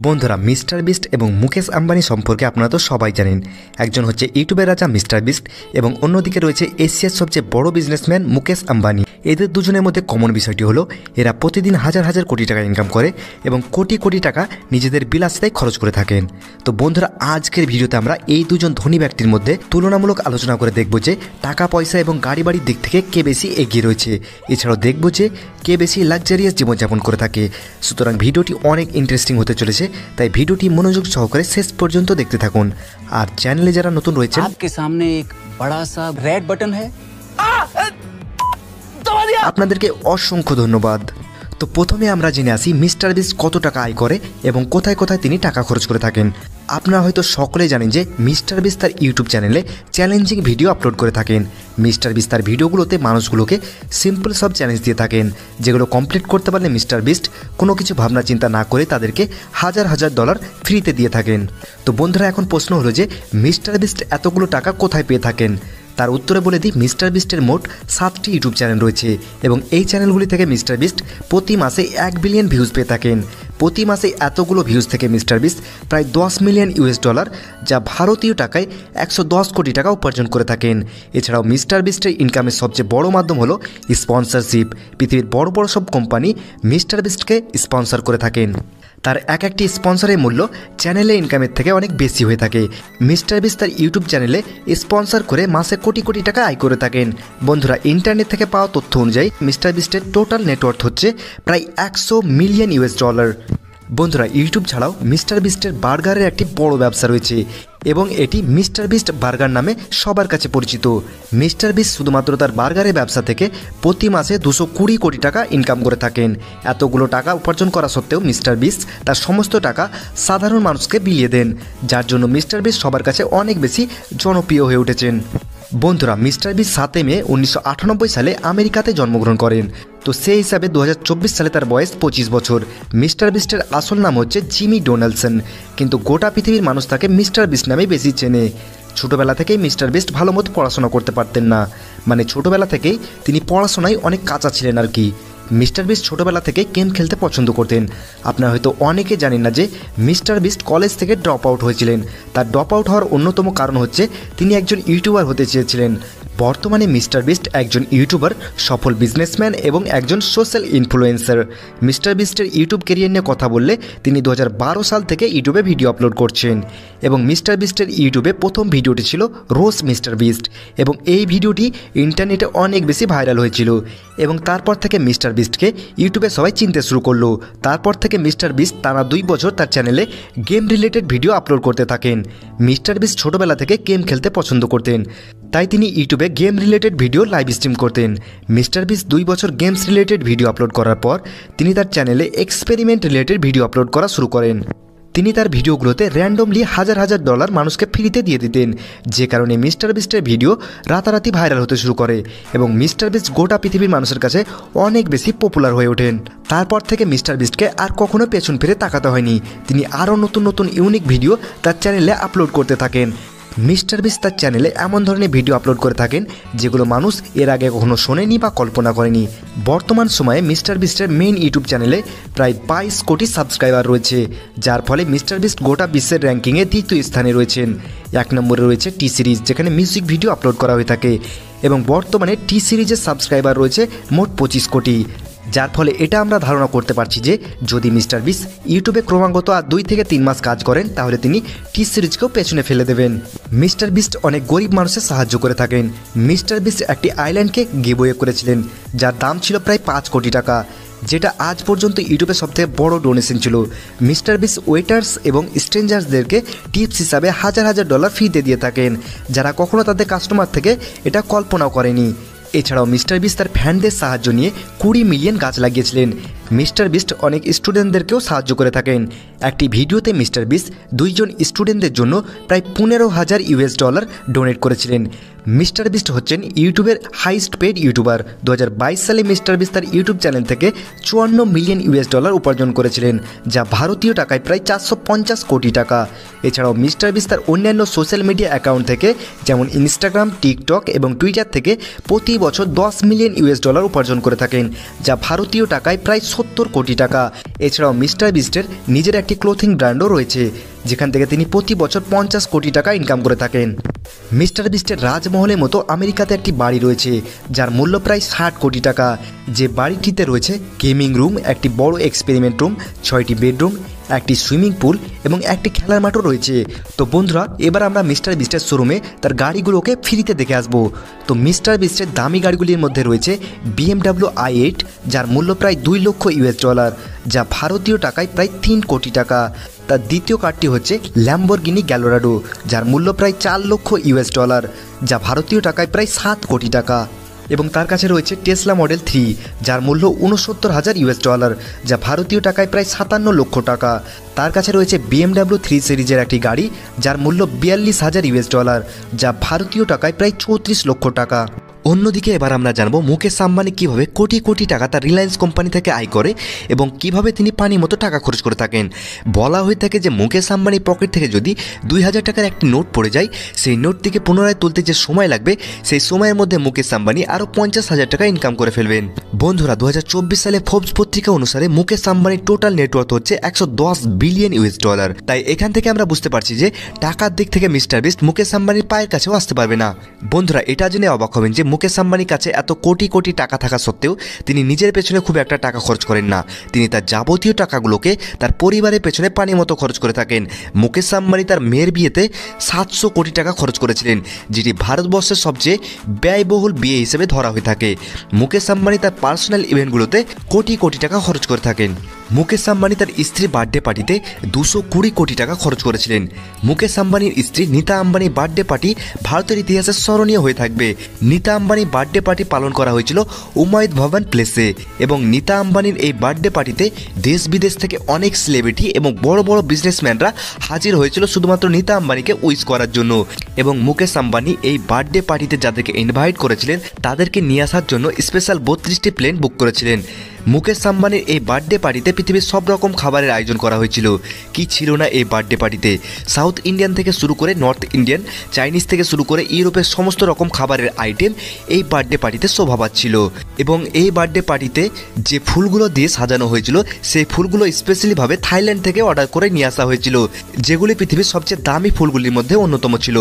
বন্ধুরা, mister beast এবং মুকেশ আম্বানি সম্পর্কে আপনারা তো সবাই জানেন। একজন হচ্ছে ইউটিউবের রাজা মিস্টার বিস্ট এবং অন্যদিকে রয়েছে এশিয়ার সবচেয়ে বড় বিজনেসম্যান মুকেশ আম্বানি। এদের দুজনের মধ্যে কমন বিষয়টি হলো এরা প্রতিদিন হাজার হাজার কোটি টাকা ইনকাম করে এবং কোটি কোটি টাকা নিজেদের বিলাসিতায় খরচ করে থাকেন। তো বন্ধুরা, আজকের ভিডিওতে আমরা এই দুজন ধনী ব্যক্তির মধ্যে তুলনামূলক আলোচনা করে দেখব যে টাকা পয়সা এবং গাড়ি বাড়ির দিক থেকে কে বেশি এগিয়ে রয়েছে। এছাড়াও দেখব যে কে বেশি লাক্সারিয়াস জীবনযাপন করে থাকে। সুতরাং ভিডিওটি অনেক ইন্টারেস্টিং হতে চলেছে, তাই ভিডিওটি মনোযোগ সহকারে শেষ পর্যন্ত দেখতে থাকুন। আর চ্যানেলে যারা নতুন রয়েছে, आपके सामने एक बड़ा सा रेड बटन है, আপনাদেরকে অসংখ্য ধন্যবাদ। তো প্রথমে আমরা জেনে আসি মিস্টার বিস্ট কত টাকা আয় করে এবং কোথায় কোথায় তিনি টাকা খরচ করে থাকেন। আপনারা হয়তো সকলেই জানেন যে মিস্টার বিস্ট তার ইউটিউব চ্যানেলে চ্যালেঞ্জিং ভিডিও আপলোড করে থাকেন। মিস্টার বিস্ট তার ভিডিওগুলোতে মানুষগুলোকে সিম্পল সব চ্যালেঞ্জ দিয়ে থাকেন, যেগুলো কমপ্লিট করতে পারলে মিস্টার বিস্ট কোনো কিছু ভাবনা চিন্তা না করে তাদেরকে হাজার হাজার ডলার ফ্রিতে দিয়ে থাকেন। তো বন্ধুরা, এখন প্রশ্ন হলো যে মিস্টার বিস্ট এতগুলো টাকা কোথায় পেয়ে থাকেন। তার উত্তরে বলে দিই, মিস্টার বিস্টের মোট 7টি ইউটিউব চ্যানেল রয়েছে এবং এই চ্যানেলগুলি থেকে মিস্টার বিস্ট প্রতি মাসে 1 বিলিয়ন ভিউজ পেয়ে থাকেন। প্রতি মাসে এতগুলো ভিউজ থেকে মিস্টার বিস্ট প্রায় 10 মিলিয়ন ইউএস ডলার, যা ভারতীয় টাকায় 110 কোটি টাকা উপার্জন করে থাকেন। এছাড়াও মিস্টার বিস্টের ইনকামের সবচেয়ে বড় মাধ্যম হলো স্পন্সরশিপ। পৃথিবীর বড় বড় সব কোম্পানি মিস্টার বিস্টকে স্পন্সর করে থাকেন। তার একটি স্পন্সরের মূল্য চ্যানেলে ইনকামের থেকে অনেক বেশি হয়ে থাকে। মিস্টার বিস্ট তার ইউটিউব চ্যানেলে স্পন্সর করে মাসে কোটি কোটি টাকা আয় করে থাকেন। বন্ধুরা, ইন্টারনেট থেকে পাওয়া তথ্য অনুযায়ী মিস্টার বিস্টের টোটাল নেটওয়ার্থ হচ্ছে প্রায় 100 মিলিয়ন ইউএস ডলার। বন্ধুরা, ইউটিউব ছাড়াও মিস্টার বিস্টের বার্গারের একটি বড় ব্যবসা রয়েছে এবং এটি মিস্টার বিস্ট বার্গার নামে সবার কাছে পরিচিত। মিস্টার বিস্ট শুধুমাত্র তার বার্গারের ব্যবসা থেকে প্রতি মাসে 220 কোটি টাকা ইনকাম করে থাকেন। এতগুলো টাকা উপার্জন করা সত্ত্বেও মিস্টার বিস্ট তার সমস্ত টাকা সাধারণ মানুষকে বিলিয়ে দেন, যার জন্য মিস্টার বিস্ট সবার কাছে অনেক বেশি জনপ্রিয় হয়ে উঠেছেন। বন্ধুরা, মিস্টার বিস্ট 7 মে 1998 সালে আমেরিকাতে জন্মগ্রহণ করেন। তো সেই হিসাবে 2024 সালে তার বয়স 25 বছর। মিস্টার বিস্টের আসল নাম হচ্ছে জিমি ডোনাল্ডসন, কিন্তু গোটা পৃথিবীর মানুষ তাকে মিস্টার বিস্ট নামেই বেশি চেনে। ছোটোবেলা থেকেই মিস্টার বিস্ট ভালো মতো পড়াশোনা করতে পারতেন না, মানে ছোটোবেলা থেকেই তিনি পড়াশোনায় অনেক কাঁচা ছিলেন আর কি। মিস্টার বিস্ট ছোটোবেলা থেকে গেম খেলতে পছন্দ করতেন। আপনারা হয়তো অনেকে জানেন না যে মিস্টার বিস্ট কলেজ থেকে ড্রপ আউট হয়েছিলেন। তার ড্রপ আউট হওয়ার অন্যতম কারণ হচ্ছে তিনি একজন ইউটিউবার হতে চেয়েছিলেন। বর্তমানে মিস্টার বিস্ট একজন ইউটিউবার, সফল বিজনেসম্যান এবং একজন সোশ্যাল ইনফ্লুয়েন্সার। মিস্টার বিস্টের ইউটিউব ক্যারিয়ার নিয়ে কথা বললে তিনি 2012 সাল থেকে ইউটিউবে ভিডিও আপলোড করছেন এবং মিস্টার বিস্টের ইউটিউবে প্রথম ভিডিওটি ছিল রোস্ট মিস্টার বিস্ট এবং এই ভিডিওটি ইন্টারনেটে অনেক বেশি ভাইরাল হয়েছিল এবং তারপর থেকে মিস্টার বিস্টকে ইউটিউবে সবাই চিনতে শুরু করলো। তারপর থেকে মিস্টার বিস্ট টানা 2 বছর তার চ্যানেলে গেম রিলেটেড ভিডিও আপলোড করতে থাকেন। মিস্টার বিস্ট ছোটোবেলা থেকে গেম খেলতে পছন্দ করতেন, তাই তিনি ইউটিউবে game related video live stream করতেন। মিস্টার বিস্ট 2 বছর গেমস রিলেটেড ভিডিও আপলোড করার পর তিনি তার চ্যানেলে এক্সপেরিমেন্ট রিলেটেড ভিডিও আপলোড করা শুরু করেন। তিনি তার ভিডিওগুলোতে র্যান্ডমলি হাজার হাজার ডলার মানুষকে ফ্রিতে দিয়ে দিতেন, যে কারণে মিস্টার বিস্টের ভিডিও রাতারাতি ভাইরাল হতে শুরু করে এবং মিস্টার বিস্ট গোটা পৃথিবীর মানুষের কাছে অনেক বেশি পপুলার হয়ে ওঠেন। তারপর থেকে মিস্টার বিস্টকে আর কখনো পেছন ফিরে তাকাতে হয়নি। তিনি আরও নতুন নতুন ইউনিক ভিডিও তার চ্যানেলে আপলোড করতে থাকেন। মিস্টার বিস্ট তার চ্যানেলে এমন ধরনের ভিডিও আপলোড করে থাকেন যেগুলো মানুষ এর আগে কখনো শোনেনি বা কল্পনা করেনি। বর্তমান সময়ে মিস্টার বিস্টের মেইন ইউটিউব চ্যানেলে প্রায় 22 কোটি সাবস্ক্রাইবার রয়েছে, যার ফলে মিস্টার বিস্ট গোটা বিশ্বের র্যাঙ্কিংয়ে 2য় স্থানে রয়েছেন। 1 নম্বরে রয়েছে টি সিরিজ, যেখানে মিউজিক ভিডিও আপলোড করা হয়ে থাকে এবং বর্তমানে টি সিরিজের সাবস্ক্রাইবার রয়েছে মোট 25 কোটি, যার ফলে এটা আমরা ধারণা করতে পারছি যে যদি মিস্টার বিস্ট ইউটিউবে ক্রমাগত আর 2 থেকে 3 মাস কাজ করেন তাহলে তিনি টি সিরিজকেও পেছনে ফেলে দেবেন। মিস্টার বিস্ট অনেক গরিব মানুষের সাহায্য করে থাকেন। মিস্টার বিস্ট একটি আইল্যান্ডকে গিভওয়ে করেছিলেন, যার দাম ছিল প্রায় 5 কোটি টাকা, যেটা আজ পর্যন্ত ইউটিউবে সবথেকে বড় ডোনেশন ছিল। মিস্টার বিস্ট ওয়েটার্স এবং স্ট্রেঞ্জার্সদেরকে টিপস হিসাবে হাজার হাজার ডলার ফ্রিতে দিয়ে থাকেন, যারা কখনো তাদের কাস্টমার থেকে এটা কল্পনাও করেনি। এছাড়াও মিস্টার বিস্ট তার ফ্যানদের সাহায্য নিয়ে 20 মিলিয়ন গাছ লাগিয়েছিলেন। মিস্টার বিস্ট অনেক স্টুডেন্টদেরকেও সাহায্য করে থাকেন। একটি ভিডিওতে মিস্টার বিস্ট 2 জন স্টুডেন্টদের জন্য প্রায় 15,000 ইউএস ডলার ডোনেট করেছিলেন। মিস্টার বিস্ট হচ্ছেন ইউটিউবের হাইস্ট পেড ইউটিউবার। 2022 সালে মিস্টার বিস্ট তার ইউটিউব চ্যানেল থেকে 54 মিলিয়ন ইউএস ডলার উপার্জন করেছিলেন, যা ভারতীয় টাকায় প্রায় 450 কোটি টাকা। এছাড়াও মিস্টার বিস্ট তার অন্যান্য সোশ্যাল মিডিয়া অ্যাকাউন্ট থেকে যেমন ইনস্টাগ্রাম, টিকটক এবং টুইটার থেকে প্রতি বছর 10 মিলিয়ন ইউএস ডলার উপার্জন করে থাকেন, যা ভারতীয় টাকায় প্রায় 70 কোটি টাকা। এছাড়াও মিস্টার বিস্টের নিজের একটি ক্লোথিং ব্র্যান্ডও রয়েছে, যেখান থেকে তিনি প্রতি বছর 50 কোটি টাকা ইনকাম করে থাকেন। মিস্টার বিস্টের রাজমহলের মতো আমেরিকাতে একটি বাড়ি রয়েছে, যার মূল্য প্রায় 60 কোটি টাকা। যে বাড়িটিতে রয়েছে গেমিং রুম, একটি বড় এক্সপেরিমেন্ট রুম, 6টি বেডরুম, একটি সুইমিং পুল এবং একটি খেলার মাঠও রয়েছে। তো বন্ধুরা, এবার আমরা মিস্টার বিস্টের শোরুমে তার গাড়িগুলোকে ফ্রিতে দেখে আসবো। তো মিস্টার বিস্টের দামি গাড়িগুলির মধ্যে রয়েছে BMW i8, যার মূল্য প্রায় $2 লক্ষ, যা ভারতীয় টাকায় প্রায় 3 কোটি টাকা। তার দ্বিতীয় কারটি হচ্ছে ল্যাম্বরগিনি গ্যালোরাডো, যার মূল্য প্রায় $4 লক্ষ, যা ভারতীয় টাকায় প্রায় 7 কোটি টাকা। এবং তার কাছে রয়েছে টেসলা মডেল 3, যার মূল্য $69,000, যা ভারতীয় টাকায় প্রায় 57 লক্ষ টাকা। তার কাছে রয়েছে BMW 3 সিরিজের একটি গাড়ি, যার মূল্য $42,000, যা ভারতীয় টাকায় প্রায় 34 লক্ষ টাকা। অন্যদিকে এবার আমরা জানবো মুকেশ আম্বানি কীভাবে কোটি কোটি টাকা তার রিলায়েন্স কোম্পানি থেকে আয় করে এবং কিভাবে তিনি পানির মতো টাকা খরচ করে থাকেন। বলা হয়ে থাকে যে মুকেশ আম্বানির পকেট থেকে যদি 2000 টাকার একটি নোট পড়ে যায়, সেই নোটটিকে পুনরায় তুলতে যে সময় লাগবে, সেই সময়ের মধ্যে মুকেশ আম্বানি আরও 50,000 টাকা ইনকাম করে ফেলবেন। বন্ধুরা, 2024 সালে ফোর্বস পত্রিকা অনুসারে মুকেশ আম্বানির টোটাল নেটওয়ার্থ হচ্ছে $110 বিলিয়ন। তাই এখান থেকে আমরা বুঝতে পারছি যে টাকার দিক থেকে মিস্টার বিস্ট মুকেশ আম্বানির পায়ের কাছেও আসতে পারবে না। বন্ধুরা, এটা জেনে অবাক হবেন যে মুকেশ আম্বানির কাছে এত কোটি কোটি টাকা থাকা সত্ত্বেও তিনি নিজের পেছনে খুব একটা টাকা খরচ করেন না। তিনি তার যাবতীয় টাকাগুলোকে তার পরিবারের পেছনে পানির মতো খরচ করে থাকেন। মুকেশ আম্বানি তার মেয়ের বিয়েতে 700 কোটি টাকা খরচ করেছিলেন, যেটি ভারতবর্ষের সবচেয়ে ব্যয়বহুল বিয়ে হিসেবে ধরা হয়ে থাকে। মুকেশ আম্বানি তার পার্সোনাল ইভেন্টগুলোতে কোটি কোটি টাকা খরচ করে থাকেন। মুকেশ আম্বানি তার স্ত্রীর বার্থডে পার্টিতে 220 কোটি টাকা খরচ করেছিলেন। মুকেশ আম্বানির স্ত্রী নীতা আম্বানির বার্থডে পার্টি ভারতের ইতিহাসে স্মরণীয় হয়ে থাকবে। নীতা আম্বানির বার্থডে পার্টি পালন করা হয়েছিল উমায়দ ভবন প্লেসে, এবং নীতা আম্বানির এই বার্থডে পার্টিতে দেশ বিদেশ থেকে অনেক সেলিব্রিটি এবং বড় বড় বিজনেসম্যানরা হাজির হয়েছিল শুধুমাত্র নীতা আম্বানিকে উইশ করার জন্য। এবং মুকেশ আম্বানি এই বার্থডে পার্টিতে যাদেরকে ইনভাইট করেছিলেন তাদেরকে নিয়ে আসার জন্য স্পেশাল 32টি প্লেন বুক করেছিলেন। মুকেশ আম্বানির এই বার্থডে পার্টিতে পৃথিবীর সব রকম খাবারের আয়োজন করা হয়েছিল। কি ছিল না এই বার্থডে পার্টিতে? সাউথ ইন্ডিয়ান থেকে শুরু করে নর্থ ইন্ডিয়ান, চাইনিজ থেকে শুরু করে ইউরোপের সমস্ত রকম খাবারের আইটেম এই বার্থডে পার্টিতে শোভা পাচ্ছিল। এবং এই বার্থডে পার্টিতে যে ফুলগুলো দিয়ে সাজানো হয়েছিল, সেই ফুলগুলো স্পেশালিভাবে থাইল্যান্ড থেকে অর্ডার করে নিয়ে আসা হয়েছিল, যেগুলি পৃথিবীর সবচেয়ে দামি ফুলগুলির মধ্যে অন্যতম ছিল।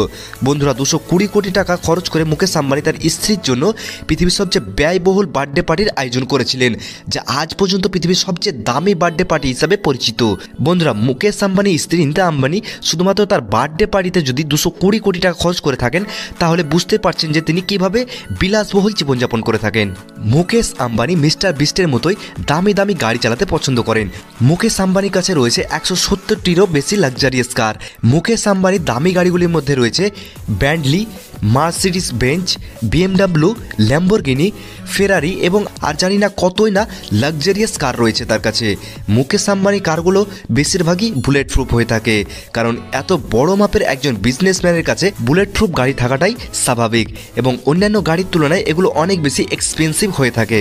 বন্ধুরা, 220 কোটি টাকা খরচ করে মুকেশ আম্বানি তার স্ত্রীর জন্য পৃথিবীর সবচেয়ে ব্যয়বহুল বার্থডে পার্টির আয়োজন করেছিলেন, যা আজ পর্যন্ত পৃথিবীর সবচেয়ে দামি বার্থডে পার্টি হিসাবে পরিচিত। বন্ধুরা, মুকেশ আম্বানির স্ত্রী নীতা আম্বানি শুধুমাত্র তার বার্থডে পার্টিতে যদি 220 কোটি টাকা খরচ করে থাকেন, তাহলে বুঝতে পারছেন যে তিনি কিভাবে বিলাসবহুল জীবনযাপন করে থাকেন। মুকেশ আম্বানি মিস্টার বিস্টের মতোই দামি দামি গাড়ি চালাতে পছন্দ করেন। মুকেশ আম্বানির কাছে রয়েছে 170টিরও বেশি লাক্সারিয়াস কার। মুকেশ আম্বানির দামি গাড়িগুলির মধ্যে রয়েছে ব্যান্ডলি, মার্সিডিস বেঞ্চ, BMW, ল্যাম্বরগিনি, ফেরারি এবং আর জানি না কতই না লাক্সারিয়াস কার রয়েছে তার কাছে। মুকেশ আম্বানির কারগুলো বেশিরভাগই বুলেট প্রুফ হয়ে থাকে, কারণ এত বড় মাপের একজন বিজনেসম্যানের কাছে বুলেট প্রুফ গাড়ি থাকাটাই স্বাভাবিক, এবং অন্যান্য গাড়ির তুলনায় এগুলো অনেক বেশি এক্সপেন্সিভ হয়ে থাকে।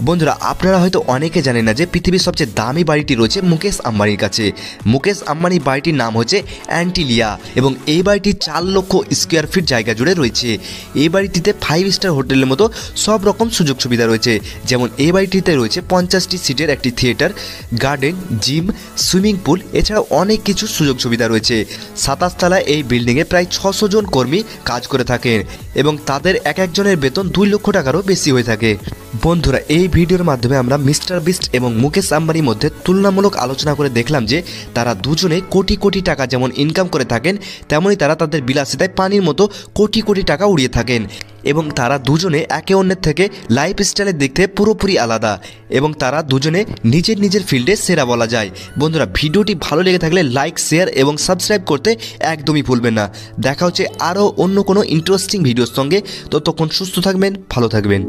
বন্ধুরা, আপনারা হয়তো অনেকে জানেন না যে পৃথিবীর সবচেয়ে দামি বাড়িটি রয়েছে মুকেশ আম্বানির কাছে। মুকেশ আম্বানির বাড়িটির নাম হচ্ছে অ্যান্টিলিয়া, এবং এই বাড়িটি 4 লক্ষ স্কোয়ার ফিট জায়গা জুড়ে রয়েছে। এই বাড়িটিতে 5 স্টার হোটেলের মতো সব রকম সুযোগ সুবিধা রয়েছে, যেমন এই বাড়িটিতে রয়েছে 50টি সিটের একটি theatre, garden, gym, swimming pool, এছাড়াও অনেক কিছু সুযোগ সুবিধা রয়েছে। 27 তলায় এই বিল্ডিংয়ে প্রায় 600 জন কর্মী কাজ করে থাকেন, এবং তাদের এক একজনের বেতন 2 লক্ষ টাকারও বেশি হয়ে থাকে। বন্ধুরা, এই ভিডিওর মাধ্যমে আমরা মিস্টার বিস্ট এবং মুকেশ আম্বানির মধ্যে তুলনামূলক আলোচনা করে দেখলাম যে তারা দুজনে কোটি কোটি টাকা যেমন ইনকাম করে থাকেন, তেমনই তারা তাদের বিলাসিতায় পানির মতো কোটি কোটি টাকা উড়িয়ে থাকেন, এবং তারা দুজনে একে অন্যের থেকে লাইফস্টাইলের দিক থেকে পুরোপুরি আলাদা, এবং তারা দুজনে নিজের নিজের ফিল্ডে সেরা বলা যায়। বন্ধুরা, ভিডিওটি ভালো লেগে থাকলে লাইক, শেয়ার এবং সাবস্ক্রাইব করতে একদমই ভুলবেন না। দেখা হচ্ছে আরও অন্য কোনো ইন্টারেস্টিং ভিডিওর সঙ্গে। ততক্ষণ সুস্থ থাকবেন, ভালো থাকবেন।